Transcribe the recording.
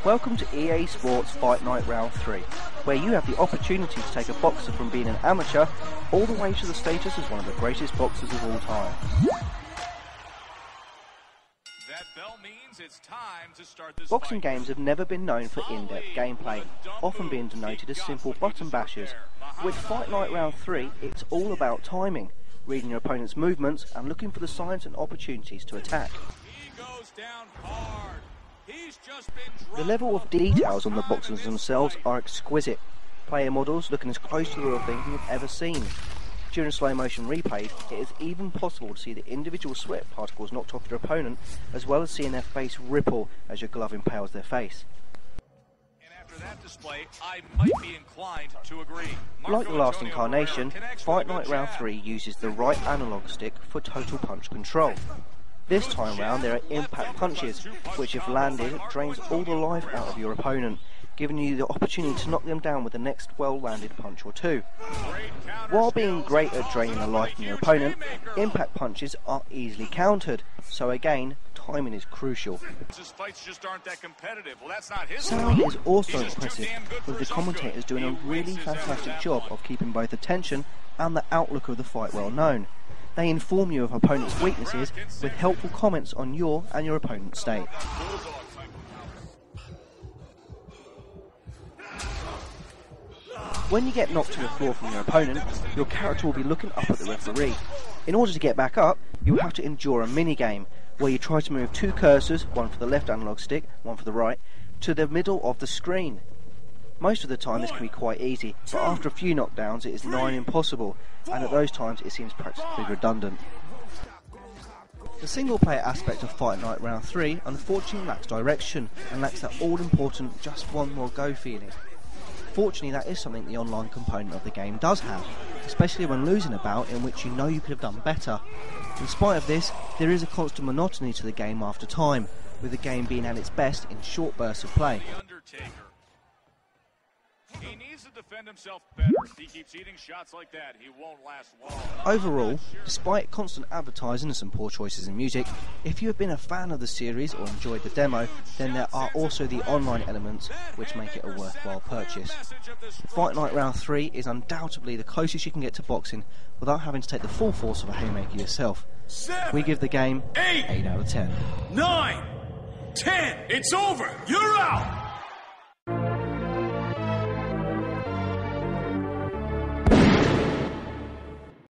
Welcome to EA Sports Fight Night Round 3, where you have the opportunity to take a boxer from being an amateur all the way to the status as one of the greatest boxers of all time. That bell means it's time to start this Boxing fight. games have never been known for in-depth gameplay, often being denoted as simple button bashers. With Fight Night Round 3, it's all about timing, reading your opponent's movements and looking for the signs and opportunities to attack. He goes down hard. He's just been The level of details on the boxers themselves are exquisite. Player models looking as close to the real thing you've ever seen. During slow motion replays, it is even possible to see the individual sweat particles knocked off your opponent, as well as seeing their face ripple as your glove impales their face. And after that display, I might be inclined to agree. Like the last incarnation, Fight Night Round 3 uses the right analog stick for total punch control. This time round there are impact punches, which if landed drains all the life out of your opponent, giving you the opportunity to knock them down with the next well-landed punch or two. While being great at draining the life from your opponent, impact punches are easily countered, so again, timing is crucial. Sound is also impressive, with the commentators doing a really fantastic job of keeping both the tension and the outlook of the fight well known. They inform you of opponents' weaknesses with helpful comments on your and your opponent's state. When you get knocked to the floor from your opponent, your character will be looking up at the referee. In order to get back up, you will have to endure a mini-game, where you try to move two cursors, one for the left analog stick, one for the right, to the middle of the screen. Most of the time this can be quite easy, but after a few knockdowns it is nigh impossible, and at those times it seems practically redundant. The single player aspect of Fight Night Round 3 unfortunately lacks direction, and lacks that all-important just one more go feeling. Fortunately that is something the online component of the game does have, especially when losing a bout in which you know you could have done better. In spite of this, there is a constant monotony to the game after time, with the game being at its best in short bursts of play. He needs to defend himself better. If he keeps eating shots like that, he won't last long. Overall, despite constant advertising and some poor choices in music, if you have been a fan of the series or enjoyed the demo, then there are also the online elements which make it a worthwhile purchase. Fight Night Round 3 is undoubtedly the closest you can get to boxing without having to take the full force of a haymaker yourself. We give the game 8 out of 10. 9, 10, it's over, you're out!